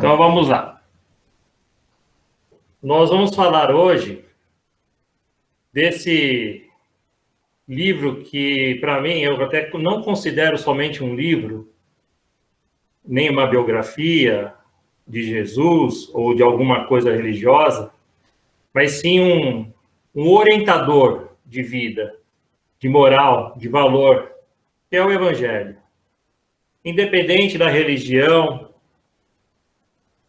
Então vamos lá. Nós vamos falar hoje desse livro que, para mim, eu até não considero somente um livro, nem uma biografia de Jesus ou de alguma coisa religiosa, mas sim um orientador de vida, de moral, de valor, que é o Evangelho. Independente da religião,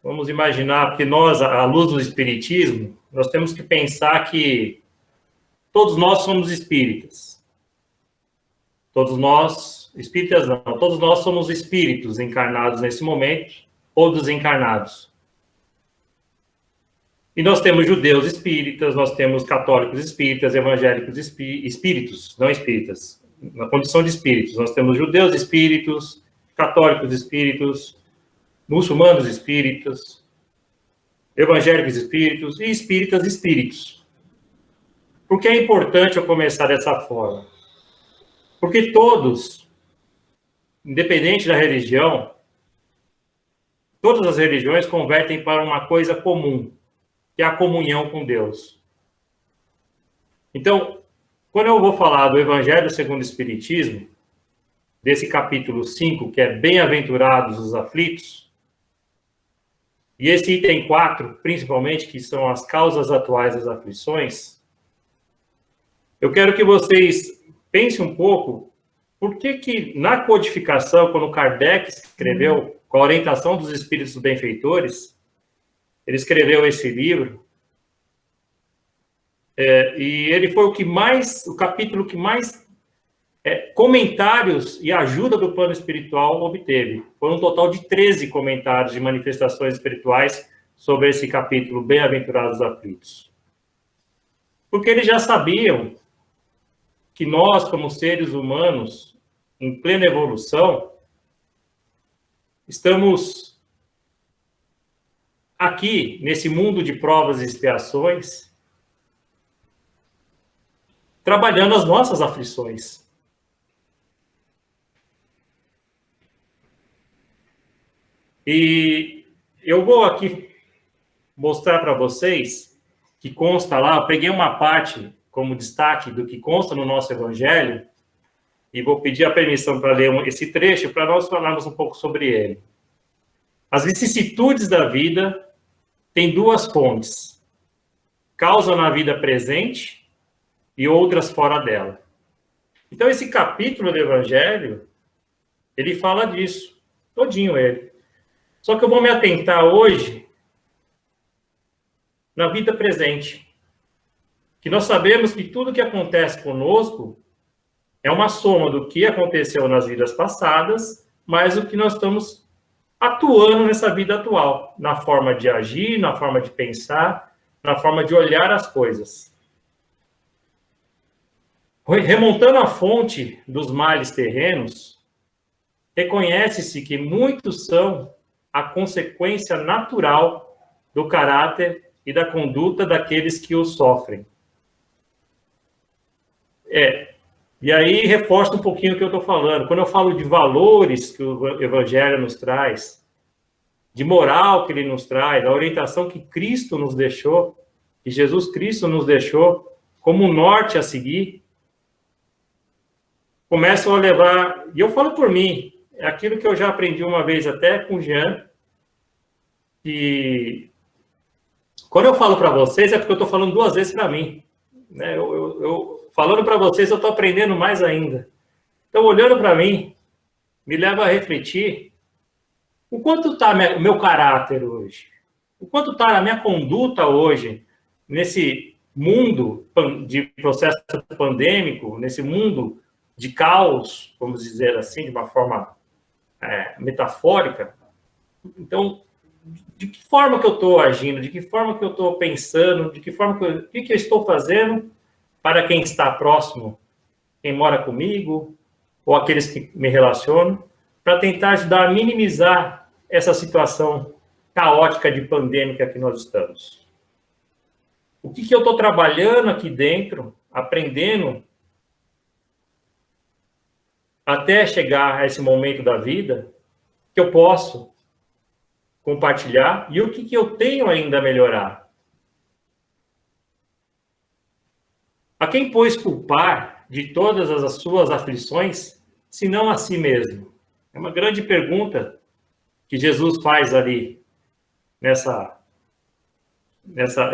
vamos imaginar, porque nós, à luz do Espiritismo, nós temos que pensar que todos nós somos espíritas. Todos nós, espíritas não, todos nós somos espíritos encarnados nesse momento, ou desencarnados. E nós temos judeus espíritas, nós temos católicos espíritas, evangélicos espíritos, não espíritas, na condição de espíritos. Nós temos judeus espíritos, católicos espíritos, muçulmanos espíritas, evangélicos espíritos e espíritas espíritos. Por que é importante eu começar dessa forma? Porque todos, independente da religião, todas as religiões convertem para uma coisa comum, que é a comunhão com Deus. Então, quando eu vou falar do Evangelho segundo o Espiritismo, desse capítulo 5, que é Bem-aventurados os aflitos, e esse item 4, principalmente, que são as causas atuais das aflições, eu quero que vocês pensem um pouco por que na codificação, quando Kardec escreveu, com a orientação dos espíritos benfeitores, ele escreveu esse livro, e ele foi o capítulo que mais comentários e ajuda do plano espiritual obteve. Foram um total de 13 comentários de manifestações espirituais sobre esse capítulo, Bem-aventurados os aflitos. Porque eles já sabiam que nós, como seres humanos, em plena evolução, estamos aqui, nesse mundo de provas e expiações, trabalhando as nossas aflições. E eu vou aqui mostrar para vocês que consta lá, eu peguei uma parte como destaque do que consta no nosso Evangelho, e vou pedir a permissão para ler esse trecho para nós falarmos um pouco sobre ele. As vicissitudes da vida têm duas fontes: causa na vida presente e outras fora dela. Então, esse capítulo do Evangelho, ele fala disso, todinho ele. Só que eu vou me atentar hoje na vida presente. Que nós sabemos que tudo que acontece conosco é uma soma do que aconteceu nas vidas passadas, mais o que nós estamos atuando nessa vida atual, na forma de agir, na forma de pensar, na forma de olhar as coisas. Remontando a fonte dos males terrenos, reconhece-se que muitos são a consequência natural do caráter e da conduta daqueles que o sofrem. E aí reforça um pouquinho o que eu estou falando. Quando eu falo de valores que o Evangelho nos traz, de moral que ele nos traz, da orientação que Cristo nos deixou, que Jesus Cristo nos deixou como norte a seguir, começam a levar, e eu falo por mim, é aquilo que eu já aprendi uma vez até com o Jean, que quando eu falo para vocês é porque eu estou falando duas vezes para mim. Né? Eu falando para vocês, eu estou aprendendo mais ainda. Então, olhando para mim, me leva a refletir o quanto está o meu caráter hoje, o quanto está a minha conduta hoje, nesse mundo de processo pandêmico, nesse mundo de caos, vamos dizer assim, de uma forma metafórica. Então, de que forma que eu estou agindo, de que forma que eu estou pensando, de que forma o que eu estou fazendo para quem está próximo, quem mora comigo, ou aqueles que me relacionam, para tentar ajudar a minimizar essa situação caótica de pandêmica que nós estamos. O que eu estou trabalhando aqui dentro, aprendendo, até chegar a esse momento da vida, que eu posso compartilhar e o que eu tenho ainda a melhorar. A quem pois culpar de todas as suas aflições, senão a si mesmo? É uma grande pergunta que Jesus faz ali, nessa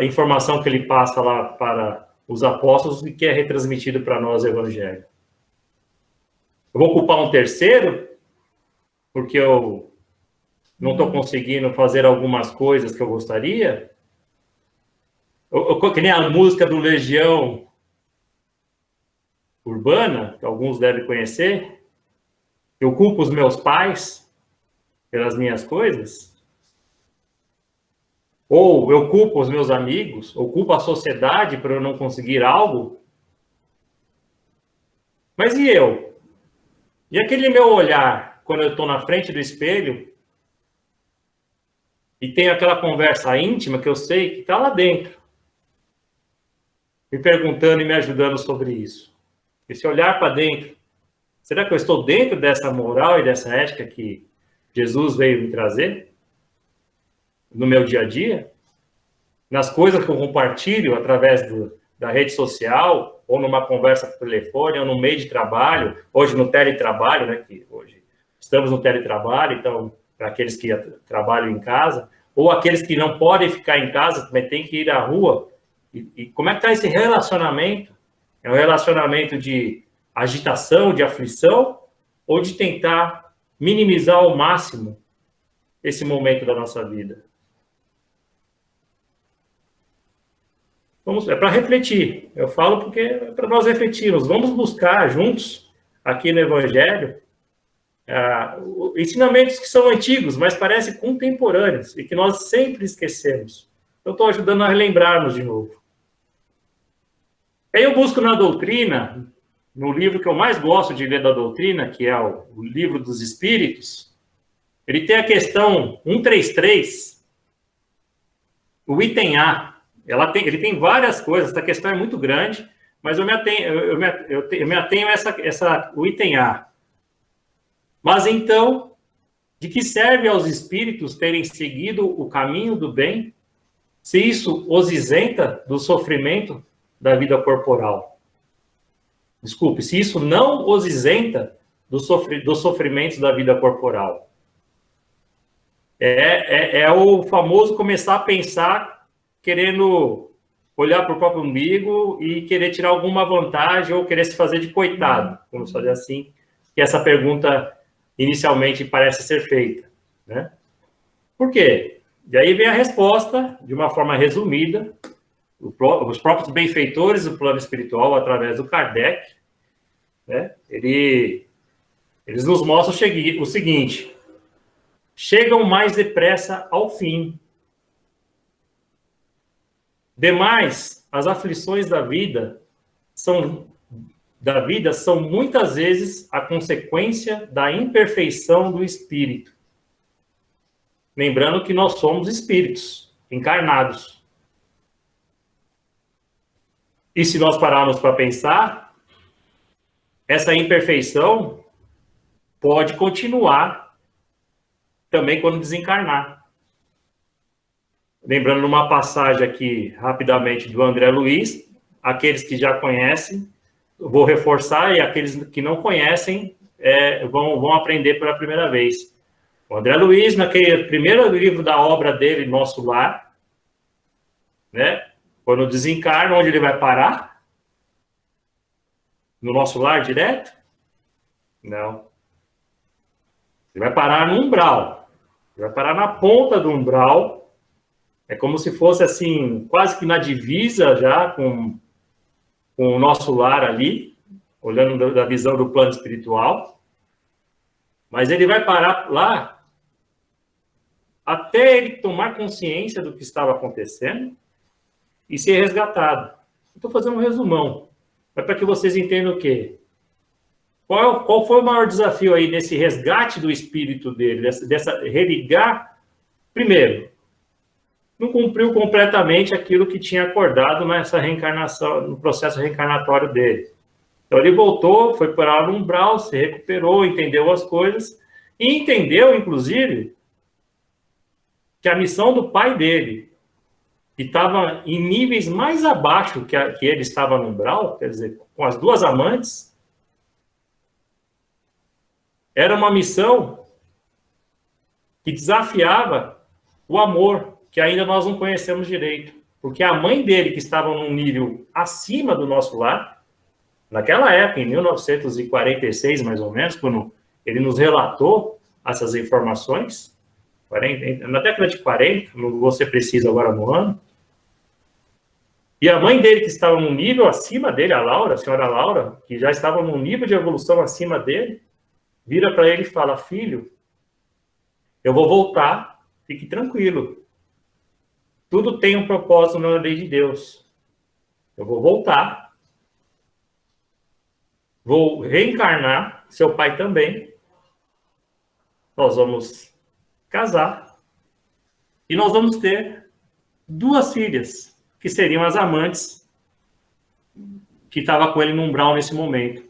informação que ele passa lá para os apóstolos e que é retransmitido para nós o Evangelho. Eu vou culpar um terceiro porque eu não estou conseguindo fazer algumas coisas que eu gostaria? Que nem a música do Legião Urbana, que alguns devem conhecer. Eu culpo os meus pais pelas minhas coisas? Ou eu culpo os meus amigos? Ou culpo a sociedade por eu não conseguir algo? Mas e eu? E aquele meu olhar, quando eu estou na frente do espelho, e tenho aquela conversa íntima que eu sei que está lá dentro, me perguntando e me ajudando sobre isso. Esse olhar para dentro, será que eu estou dentro dessa moral e dessa ética que Jesus veio me trazer? No meu dia a dia? Nas coisas que eu compartilho através da rede social, ou numa conversa por telefone, ou no meio de trabalho, hoje no teletrabalho, né, que hoje estamos no teletrabalho, então, para aqueles que trabalham em casa, ou aqueles que não podem ficar em casa, mas têm que ir à rua. E como é que está esse relacionamento? É um relacionamento de agitação, de aflição, ou de tentar minimizar ao máximo esse momento da nossa vida? É para refletir. Eu falo porque é para nós refletirmos. Vamos buscar juntos, aqui no Evangelho, ensinamentos que são antigos, mas parecem contemporâneos e que nós sempre esquecemos. Eu estou ajudando a relembrarmos de novo. Aí eu busco na doutrina, no livro que eu mais gosto de ler da doutrina, que é o Livro dos Espíritos. Ele tem a questão 133, o item A. Ele tem várias coisas, essa questão é muito grande, mas eu me atenho a o item A. Mas então, de que serve aos espíritos terem seguido o caminho do bem, se isso os isenta do sofrimento da vida corporal? Desculpe, se isso não os isenta dos sofrimentos da vida corporal. É o famoso começar a pensar querendo olhar para o próprio umbigo e querer tirar alguma vantagem ou querer se fazer de coitado, vamos fazer assim, que essa pergunta inicialmente parece ser feita, né? Por quê? E aí vem a resposta, de uma forma resumida, os próprios benfeitores do plano espiritual, através do Kardec, né? Eles nos mostram o seguinte: chegam mais depressa ao fim. Demais, as aflições da vida são muitas vezes a consequência da imperfeição do espírito. Lembrando que nós somos espíritos encarnados. E se nós pararmos para pensar, essa imperfeição pode continuar também quando desencarnar. Lembrando uma passagem aqui, rapidamente, do André Luiz, aqueles que já conhecem, vou reforçar, e aqueles que não conhecem vão aprender pela primeira vez. O André Luiz, naquele primeiro livro da obra dele, Nosso Lar, né? Quando desencarna, onde ele vai parar? No nosso lar direto? Não. Ele vai parar no umbral. Ele vai parar na ponta do umbral. É como se fosse, assim, quase que na divisa já com o nosso lar ali, olhando da visão do plano espiritual. Mas ele vai parar lá até ele tomar consciência do que estava acontecendo e ser resgatado. Estou fazendo um resumão, mas para que vocês entendam o quê? Qual foi o maior desafio aí nesse resgate do espírito dele, dessa religar? Primeiro, não cumpriu completamente aquilo que tinha acordado nessa reencarnação, no processo reencarnatório dele. Então ele voltou, foi parar no umbral, se recuperou, entendeu as coisas, e entendeu, inclusive, que a missão do pai dele, que estava em níveis mais abaixo que ele estava no umbral, quer dizer, com as duas amantes, era uma missão que desafiava o amor, que ainda nós não conhecemos direito. Porque a mãe dele, que estava num nível acima do nosso lar, naquela época, em 1946, mais ou menos, quando ele nos relatou essas informações, na década de 40, não vou ser preciso agora no ano, e a mãe dele, que estava num nível acima dele, a Laura, a senhora Laura, que já estava num nível de evolução acima dele, vira para ele e fala: filho, eu vou voltar, fique tranquilo. Tudo tem um propósito na lei de Deus. Eu vou voltar, vou reencarnar, seu pai também, nós vamos casar, e nós vamos ter 2 filhas, que seriam as amantes que estavam com ele no umbral nesse momento.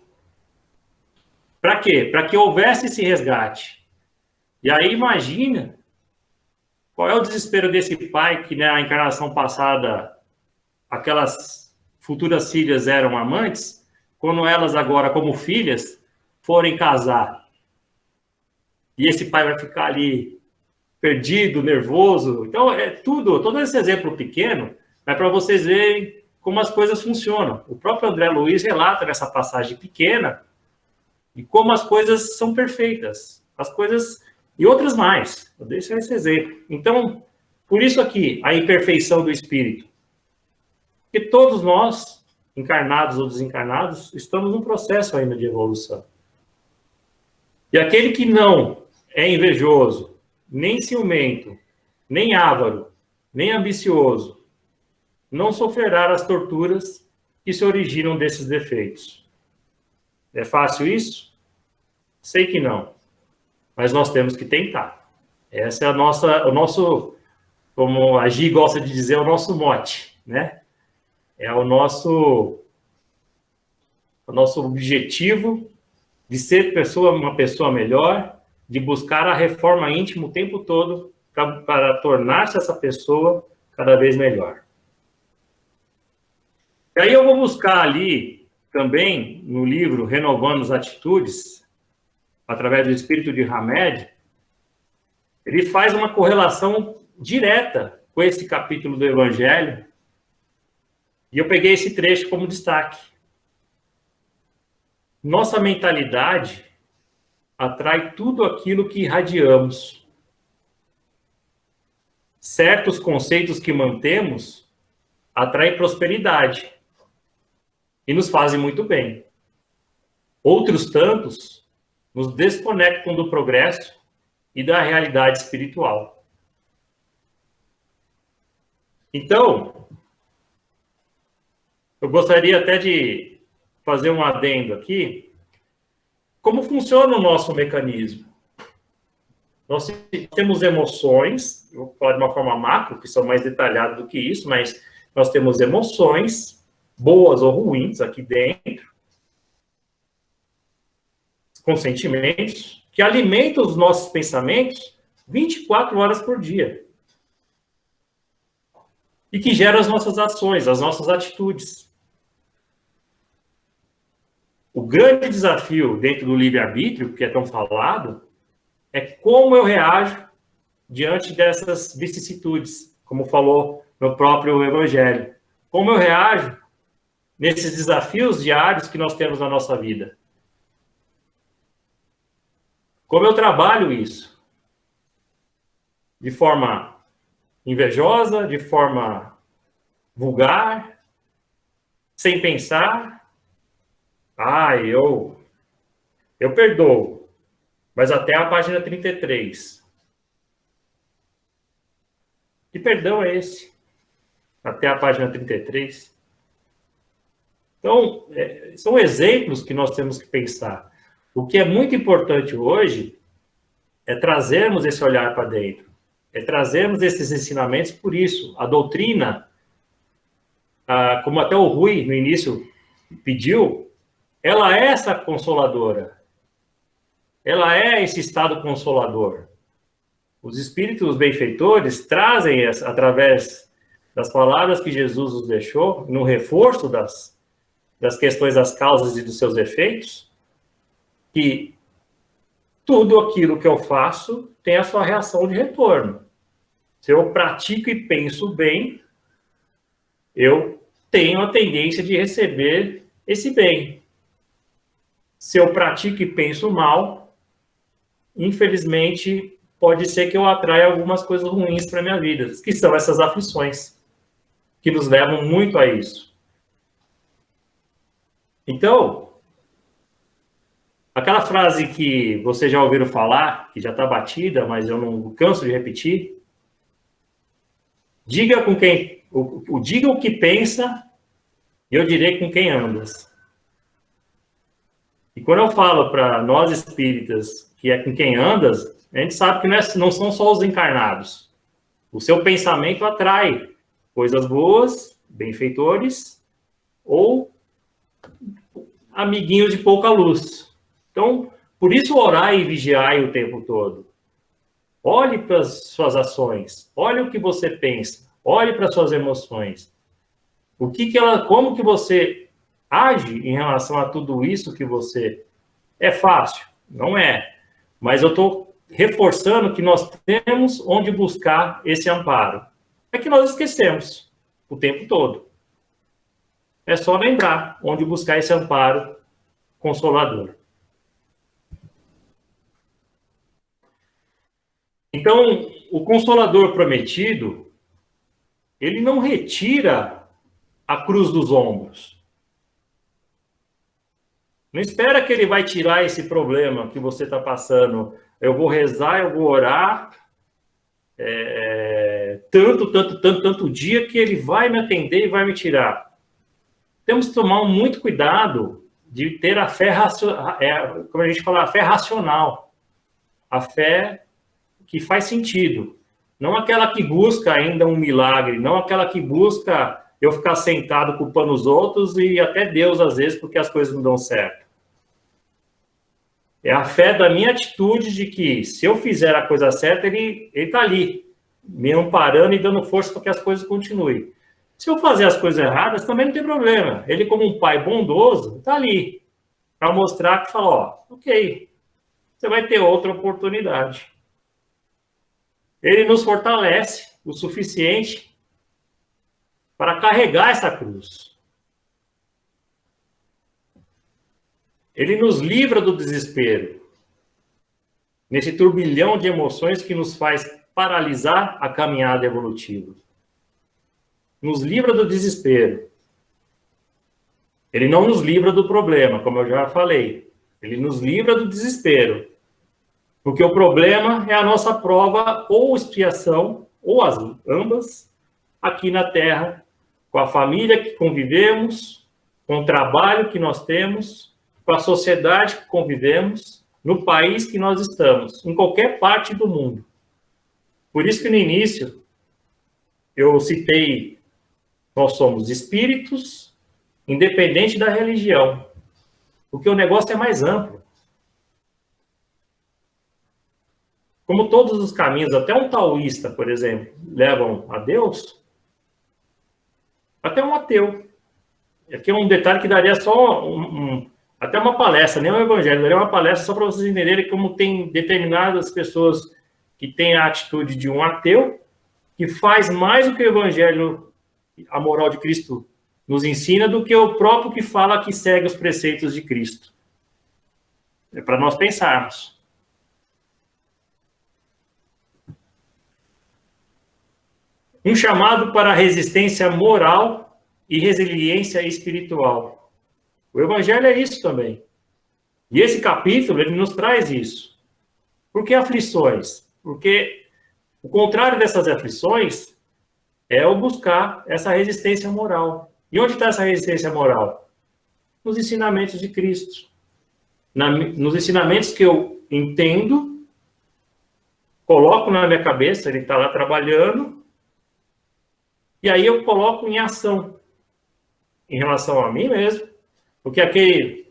Para quê? Para que houvesse esse resgate. E aí imagina qual é o desespero desse pai que na encarnação passada aquelas futuras filhas eram amantes, quando elas agora como filhas forem casar. E esse pai vai ficar ali perdido, nervoso. Então é tudo, todo esse exemplo pequeno é para vocês verem como as coisas funcionam. O próprio André Luiz relata nessa passagem pequena e como as coisas são perfeitas. As coisas e outras mais. Eu deixo esse exemplo. Então, por isso aqui, a imperfeição do espírito. Porque todos nós, encarnados ou desencarnados, estamos num processo ainda de evolução. E aquele que não é invejoso, nem ciumento, nem avaro, nem ambicioso, não sofrerá as torturas que se originam desses defeitos. É fácil isso? Sei que não. Mas nós temos que tentar. Essa é o nosso, como a Gi gosta de dizer, é o nosso mote, né? É o nosso objetivo de ser uma pessoa melhor, de buscar a reforma íntima o tempo todo para tornar-se essa pessoa cada vez melhor. E aí eu vou buscar ali também no livro Renovando as Atitudes, através do Espírito de Hamed, ele faz uma correlação direta com esse capítulo do Evangelho, e eu peguei esse trecho como destaque. Nossa mentalidade atrai tudo aquilo que irradiamos. Certos conceitos que mantemos atraem prosperidade e nos fazem muito bem. Outros tantos nos desconectam do progresso e da realidade espiritual. Então, eu gostaria até de fazer um adendo aqui. Como funciona o nosso mecanismo? Nós temos emoções, eu vou falar de uma forma macro, que são mais detalhadas do que isso, mas nós temos emoções, boas ou ruins, aqui dentro, com sentimentos, que alimentam os nossos pensamentos 24 horas por dia. E que geram as nossas ações, as nossas atitudes. O grande desafio dentro do livre-arbítrio, que é tão falado, é como eu reajo diante dessas vicissitudes, como falou no próprio Evangelho. Como eu reajo nesses desafios diários que nós temos na nossa vida. Como eu trabalho isso? De forma invejosa, de forma vulgar, sem pensar. Eu perdoo, mas até a página 33. Que perdão é esse? Até a página 33. Então, são exemplos que nós temos que pensar. O que é muito importante hoje é trazermos esse olhar para dentro, é trazermos esses ensinamentos. Por isso, a doutrina, como até o Rui no início pediu, ela é essa consoladora. Ela é esse estado consolador. Os espíritos benfeitores trazem, através das palavras que Jesus nos deixou, no reforço das questões das causas e dos seus efeitos, que tudo aquilo que eu faço tem a sua reação de retorno. Se eu pratico e penso bem, eu tenho a tendência de receber esse bem. Se eu pratico e penso mal, infelizmente, pode ser que eu atraia algumas coisas ruins para a minha vida, que são essas aflições, que nos levam muito a isso. Então, aquela frase que vocês já ouviram falar, que já está batida, mas eu não canso de repetir, diga com quem, diga o que pensa, e eu direi com quem andas. E quando eu falo para nós espíritas que é com quem andas, a gente sabe que não são só os encarnados. O seu pensamento atrai coisas boas, benfeitores, ou amiguinhos de pouca luz. Então, por isso orai e vigiai o tempo todo. Olhe para as suas ações, olhe o que você pensa, olhe para as suas emoções. Como que você age em relação a tudo isso que você... É fácil? Não é. Mas eu estou reforçando que nós temos onde buscar esse amparo. É que nós esquecemos o tempo todo. É só lembrar onde buscar esse amparo consolador. Então, o Consolador prometido, ele não retira a cruz dos ombros. Não espera que ele vai tirar esse problema que você está passando. Eu vou rezar, eu vou orar, tanto dia que ele vai me atender e vai me tirar. Temos que tomar muito cuidado de ter a fé como a gente fala, a fé racional. A fé que faz sentido. Não aquela que busca ainda um milagre, não aquela que busca eu ficar sentado culpando os outros e até Deus, às vezes, porque as coisas não dão certo. É a fé da minha atitude de que, se eu fizer a coisa certa, ele está ali, me amparando e dando força para que as coisas continuem. Se eu fazer as coisas erradas, também não tem problema. Ele, como um pai bondoso, está ali, para mostrar que fala, ó, ok, você vai ter outra oportunidade. Ele nos fortalece o suficiente para carregar essa cruz. Ele nos livra do desespero, nesse turbilhão de emoções que nos faz paralisar a caminhada evolutiva. Nos livra do desespero. Ele não nos livra do problema, como eu já falei. Ele nos livra do desespero. Porque o problema é a nossa prova ou expiação, ou ambas, aqui na Terra, com a família que convivemos, com o trabalho que nós temos, com a sociedade que convivemos, no país que nós estamos, em qualquer parte do mundo. Por isso que no início eu citei, nós somos espíritos, independente da religião, porque o negócio é mais amplo. Como todos os caminhos, até um taoísta, por exemplo, levam a Deus, até um ateu. Aqui é um detalhe que daria só até uma palestra, nem um evangelho, daria uma palestra só para vocês entenderem como tem determinadas pessoas que têm a atitude de um ateu, que faz mais do que o evangelho, a moral de Cristo nos ensina, do que o próprio que fala que segue os preceitos de Cristo. É para nós pensarmos. Um chamado para a resistência moral e resiliência espiritual. O Evangelho é isso também. E esse capítulo, ele nos traz isso. Por que aflições? Porque o contrário dessas aflições é o buscar essa resistência moral. E onde está essa resistência moral? Nos ensinamentos de Cristo. Nos ensinamentos que eu entendo, coloco na minha cabeça, ele está lá trabalhando, e aí eu coloco em ação, em relação a mim mesmo, porque aquele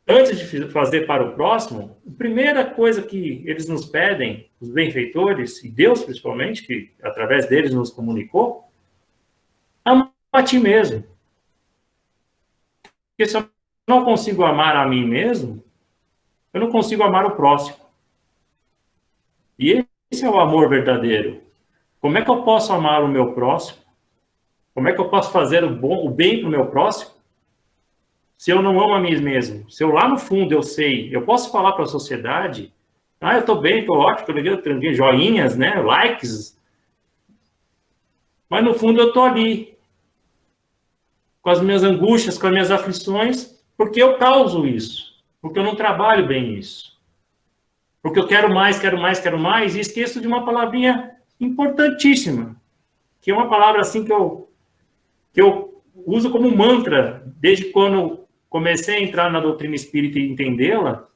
Antes de fazer para o próximo, a primeira coisa que eles nos pedem, os benfeitores, e Deus principalmente, que através deles nos comunicou, ama a ti mesmo. Porque se eu não consigo amar a mim mesmo, eu não consigo amar o próximo. E esse é o amor verdadeiro. Como é que eu posso amar o meu próximo? Como é que eu posso fazer o bem para o meu próximo? Se eu não amo a mim mesmo, se eu lá no fundo eu sei, eu posso falar para a sociedade, eu estou bem, estou ótimo, estou tranquilo, joinhas, né, likes, mas no fundo eu estou ali, com as minhas angústias, com as minhas aflições, porque eu causo isso, porque eu não trabalho bem isso, porque eu quero mais, quero mais, quero mais, e esqueço de uma palavrinha importantíssima, que é uma palavra assim que eu uso como mantra, desde quando comecei a entrar na doutrina espírita e entendê-la,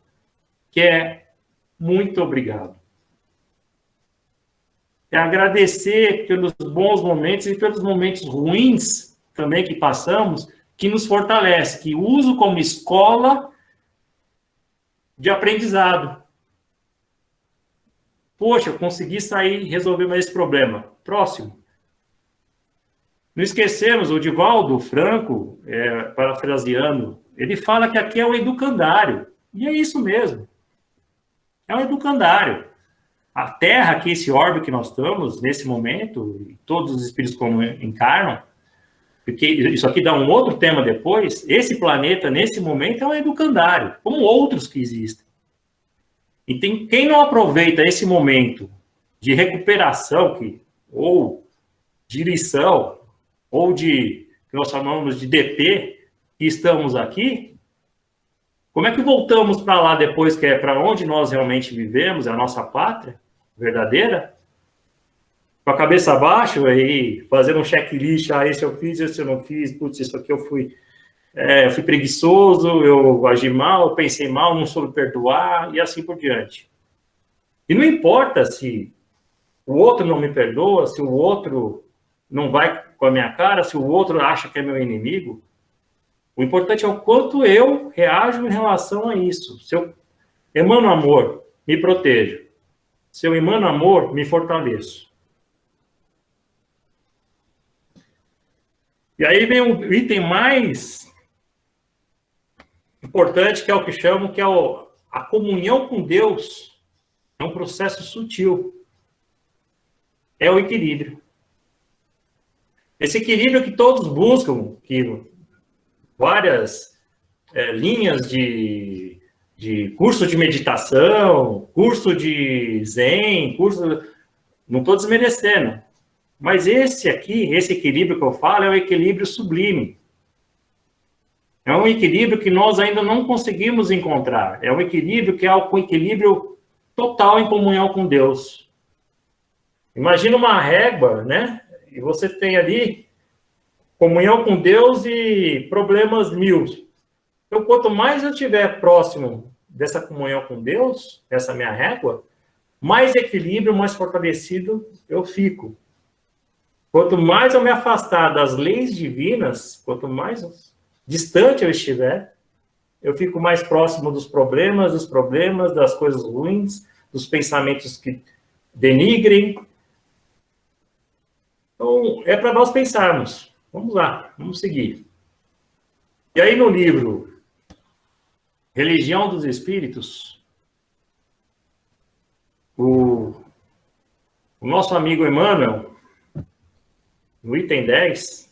que é muito obrigado. É agradecer pelos bons momentos e pelos momentos ruins também que passamos, que nos fortalece, que uso como escola de aprendizado. Poxa, eu consegui sair e resolver mais esse problema. Próximo. Não esquecemos, o Divaldo Franco, parafraseando, ele fala que aqui é o educandário. E é isso mesmo. É um educandário. A Terra, aqui, esse orbe que nós estamos, nesse momento, e todos os espíritos como encarnam, porque isso aqui dá um outro tema depois, esse planeta, nesse momento, é um educandário, como outros que existem. E quem não aproveita esse momento de recuperação, ou de lição, ou que nós chamamos de DP, que estamos aqui, como é que voltamos para lá depois, que é para onde nós realmente vivemos, é a nossa pátria verdadeira, com a cabeça abaixo, aí, fazendo um checklist, esse eu fiz, esse eu não fiz, putz, isso aqui eu fui preguiçoso, eu agi mal, eu pensei mal, não soube perdoar, e assim por diante. E não importa se o outro não me perdoa, se o outro não vai com a minha cara, se o outro acha que é meu inimigo, o importante é o quanto eu reajo em relação a isso. Se eu emano amor, me protejo. Se eu emano amor, me fortaleço. E aí vem o item mais importante, que é o que chamam, que é a comunhão com Deus. É um processo sutil. É o equilíbrio. Esse equilíbrio que todos buscam, que várias linhas de curso de meditação, curso de zen, não estou desmerecendo. Mas esse equilíbrio que eu falo, é um equilíbrio sublime. É um equilíbrio que nós ainda não conseguimos encontrar. É um equilíbrio que é um equilíbrio total em comunhão com Deus. Imagina uma régua, né? E você tem ali comunhão com Deus e problemas mil. Então, quanto mais eu estiver próximo dessa comunhão com Deus, essa minha régua, mais equilíbrio, mais fortalecido eu fico. Quanto mais eu me afastar das leis divinas, quanto mais distante eu estiver, eu fico mais próximo dos problemas, das coisas ruins, dos pensamentos que denigrem. Então, é para nós pensarmos. Vamos lá, vamos seguir. E aí, no livro Religião dos Espíritos, o nosso amigo Emmanuel, no item 10,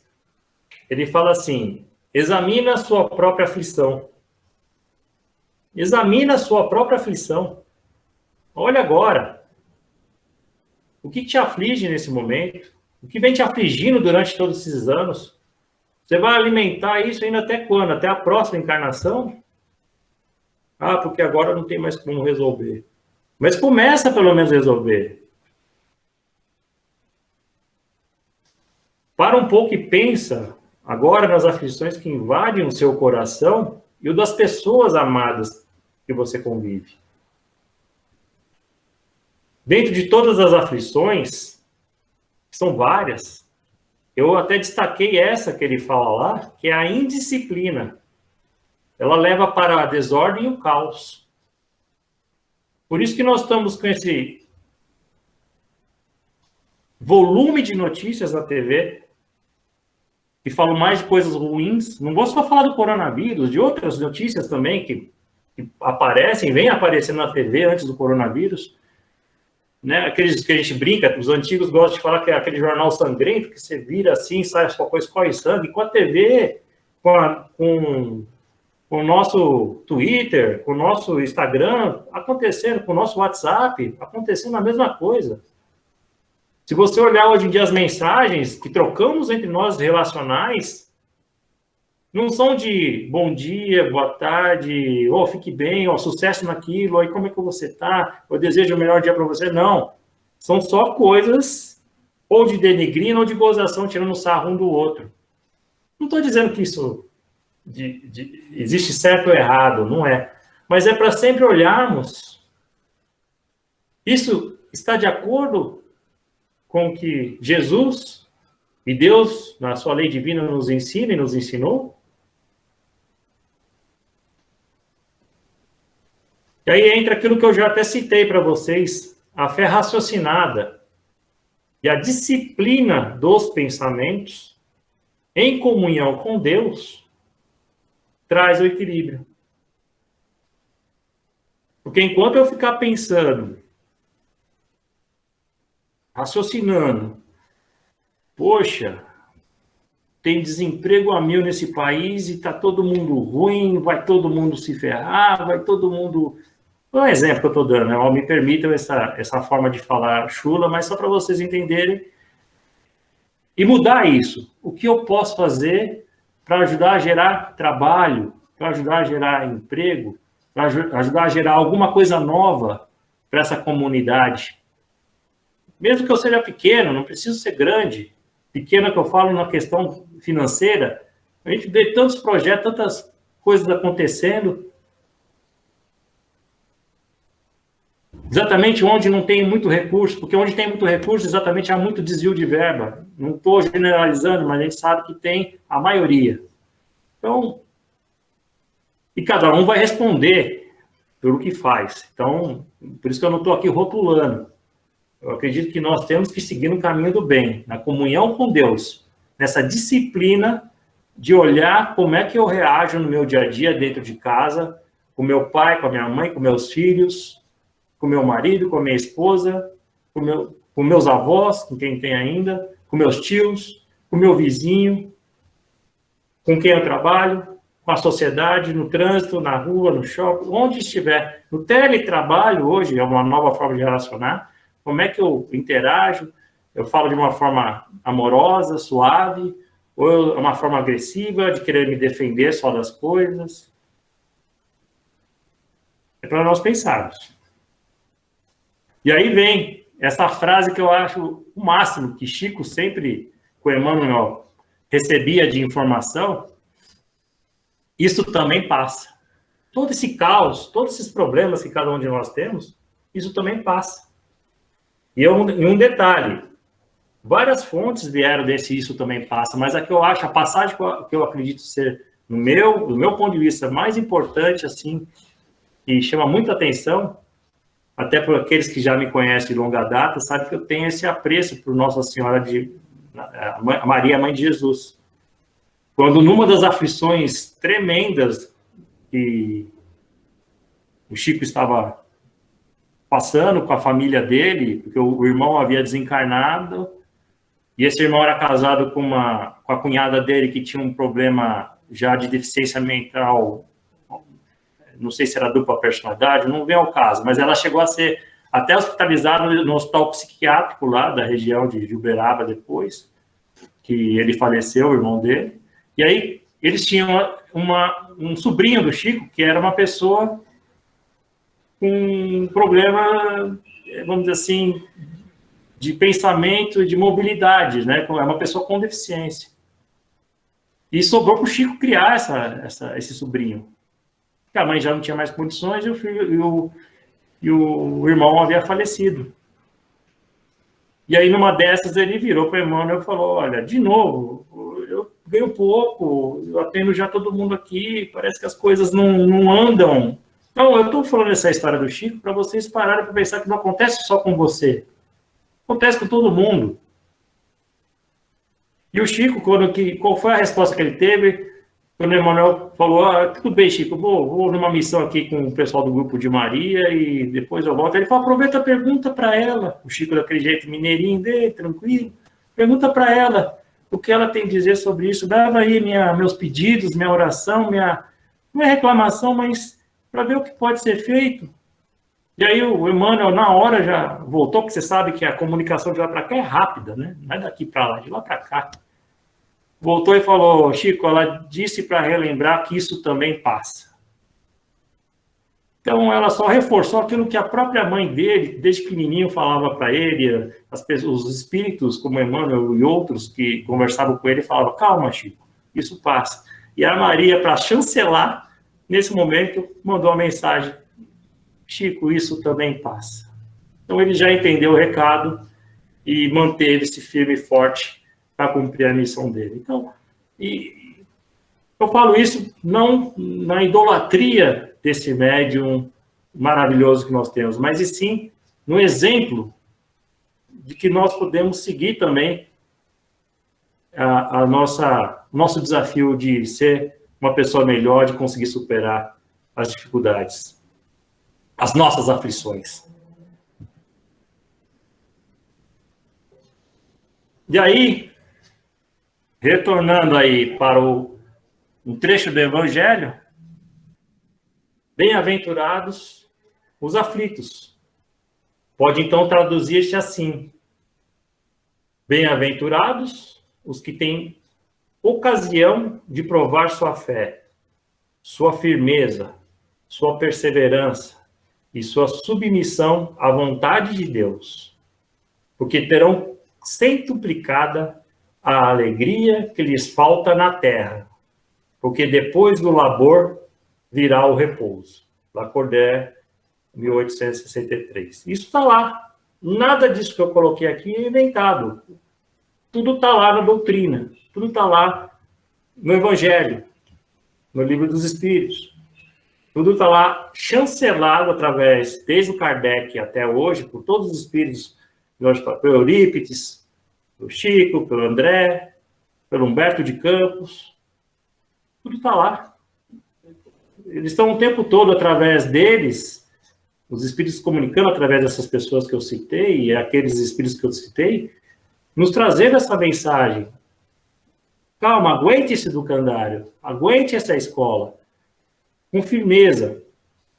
ele fala assim: examina a sua própria aflição. Examina a sua própria aflição. Olha agora. O que te aflige nesse momento? O que vem te afligindo durante todos esses anos? Você vai alimentar isso ainda até quando? Até a próxima encarnação? Ah, porque agora não tem mais como resolver. Mas começa pelo menos a resolver. Para um pouco e pensa agora nas aflições que invadem o seu coração e o das pessoas amadas que você convive. Dentro de todas as aflições, que são várias, eu até destaquei essa que ele fala lá, que é a indisciplina. ela leva para a desordem e o caos. Por isso que nós estamos com esse volume de notícias na TV, que falam mais de coisas ruins. Não vou só falar do coronavírus, de outras notícias também que aparecem, vêm aparecendo na TV antes do coronavírus. Né? Aqueles que a gente brinca, os antigos gostam de falar que é aquele jornal sangrento, que você vira assim, sai qualquer coisa, escorre sangue. Com a TV, com o nosso Twitter, com o nosso Instagram acontecendo, com o nosso WhatsApp acontecendo a mesma coisa. Se você olhar hoje em dia as mensagens que trocamos entre nós relacionais, não são de bom dia, boa tarde, ou fique bem, ou sucesso naquilo, aí como é que você está, eu desejo o melhor dia para você. Não, são só coisas ou de denegrindo ou de gozação, tirando sarro um do outro. Não estou dizendo que isso existe certo ou errado, não é. Mas é para sempre olharmos. Isso está de acordo com o que Jesus e Deus, na sua lei divina, nos ensina e nos ensinou? E aí entra aquilo que eu já até citei para vocês, a fé raciocinada e a disciplina dos pensamentos em comunhão com Deus traz o equilíbrio. Porque enquanto eu ficar pensando, raciocinando, poxa, tem desemprego a mil nesse país e está todo mundo ruim, vai todo mundo se ferrar, vai todo mundo... É um exemplo que eu estou dando, né? Me permitam essa forma de falar chula, mas só para vocês entenderem e mudar isso. O que eu posso fazer para ajudar a gerar trabalho, para ajudar a gerar emprego, para ajudar a gerar alguma coisa nova para essa comunidade? Mesmo que eu seja pequeno, não preciso ser grande. Pequeno que eu falo na questão financeira, a gente vê tantos projetos, tantas coisas acontecendo, exatamente onde não tem muito recurso, porque onde tem muito recurso, exatamente há muito desvio de verba. Não estou generalizando, mas a gente sabe que tem a maioria. Então, e cada um vai responder pelo que faz. Então, por isso que eu não estou aqui rotulando. Eu acredito que nós temos que seguir no caminho do bem, na comunhão com Deus, nessa disciplina de olhar como é que eu reajo no meu dia a dia dentro de casa, com meu pai, com a minha mãe, com meus filhos, com meu marido, com a minha esposa, com meus avós, com quem tem ainda, com meus tios, com meu vizinho, com quem eu trabalho, com a sociedade, no trânsito, na rua, no shopping, onde estiver. No teletrabalho, hoje, é uma nova forma de relacionar. Como é que eu interajo? Eu falo de uma forma amorosa, suave, ou é uma forma agressiva, de querer me defender só das coisas? É para nós pensarmos. E aí vem essa frase que eu acho o máximo, que Chico sempre, com Emmanuel, recebia de informação: isso também passa. Todo esse caos, todos esses problemas que cada um de nós temos, isso também passa. E um detalhe, várias fontes vieram desse isso também passa, mas a que eu acho, a passagem que eu acredito ser, do meu ponto de vista, mais importante, assim, e chama muita atenção, até por aqueles que já me conhecem de longa data, sabe que eu tenho esse apreço por Nossa Senhora a Maria, Mãe de Jesus. Quando numa das aflições tremendas que o Chico estava passando com a família dele, porque o irmão havia desencarnado, e esse irmão era casado com a cunhada dele, que tinha um problema já de deficiência mental, não sei se era dupla personalidade, não vem ao caso, mas ela chegou a ser até hospitalizada no hospital psiquiátrico lá da região de Uberaba depois, que ele faleceu, o irmão dele. E aí eles tinham um sobrinho do Chico, que era uma pessoa com um problema, vamos dizer assim, de pensamento e de mobilidade, né? É uma pessoa com deficiência. E sobrou para o Chico criar esse sobrinho. Porque a mãe já não tinha mais condições e o irmão havia falecido. E aí, numa dessas, ele virou para o Emmanuel e falou: olha, de novo, ganho pouco, eu atendo já todo mundo aqui, parece que as coisas não andam. Então, eu estou falando essa história do Chico para vocês pararem para pensar que não acontece só com você. Acontece com todo mundo. E o Chico, qual foi a resposta que ele teve? Quando o Emmanuel falou, tudo bem, Chico, vou numa missão aqui com o pessoal do grupo de Maria e depois eu volto. Ele falou, aproveita, pergunta para ela. O Chico, daquele jeito mineirinho dele, tranquilo. Pergunta para ela o que ela tem a dizer sobre isso. Dava aí meus pedidos, minha oração, minha reclamação, mas para ver o que pode ser feito. E aí o Emmanuel, na hora, já voltou, porque você sabe que a comunicação de lá para cá é rápida, né? Não é daqui para lá, de lá para cá. Voltou e falou, Chico, ela disse para relembrar que isso também passa. Então, ela só reforçou aquilo que a própria mãe dele, desde pequenininho, falava para ele, os espíritos, como Emmanuel e outros que conversavam com ele, falavam, calma, Chico, isso passa. E a Maria, para chancelar, nesse momento, mandou a mensagem, Chico, isso também passa. Então, ele já entendeu o recado e manteve-se firme e forte para cumprir a missão dele. Então, eu falo isso não na idolatria desse médium maravilhoso que nós temos, mas e sim no exemplo de que nós podemos seguir também nosso desafio de ser uma pessoa melhor, de conseguir superar as dificuldades, as nossas aflições. E aí, retornando aí para um trecho do Evangelho, bem-aventurados os aflitos. Pode então traduzir-se assim: bem-aventurados os que têm ocasião de provar sua fé, sua firmeza, sua perseverança e sua submissão à vontade de Deus, porque terão centuplicada a alegria que lhes falta na terra, porque depois do labor virá o repouso. Lacordaire, 1863. Isso está lá. Nada disso que eu coloquei aqui é inventado. Tudo está lá na doutrina. Tudo está lá no Evangelho, no Livro dos Espíritos. Tudo está lá chancelado através, desde o Kardec até hoje, por todos os espíritos, pelo Eurípides, pelo Chico, pelo André, pelo Humberto de Campos. Tudo está lá. Eles estão o tempo todo, através deles, os espíritos comunicando através dessas pessoas que eu citei, e aqueles espíritos que eu citei, nos trazendo essa mensagem. Calma, aguente esse educandário, aguente essa escola, com firmeza,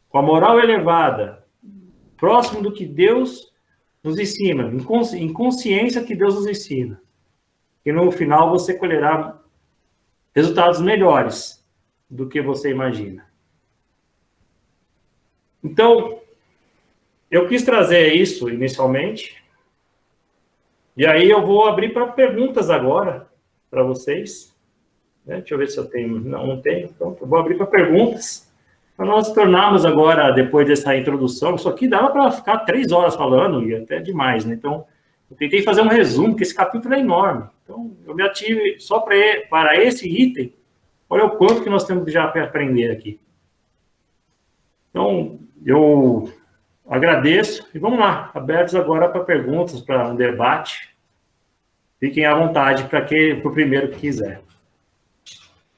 com a moral elevada, próximo do que Deus nos ensina, em consciência que Deus nos ensina. E no final você colherá resultados melhores do que você imagina. Então, eu quis trazer isso inicialmente, e aí eu vou abrir para perguntas agora, para vocês. Deixa eu ver se eu tenho. Não tenho, então eu vou abrir para perguntas, para nós tornarmos agora, depois dessa introdução, isso aqui dava para ficar 3 horas falando, e até demais, né? Então, eu tentei fazer um resumo, porque esse capítulo é enorme. Então, eu me ative só para esse item, olha o quanto que nós temos já para aprender aqui. Então, eu agradeço e vamos lá, abertos agora para perguntas, para um debate. Fiquem à vontade para o primeiro que quiser.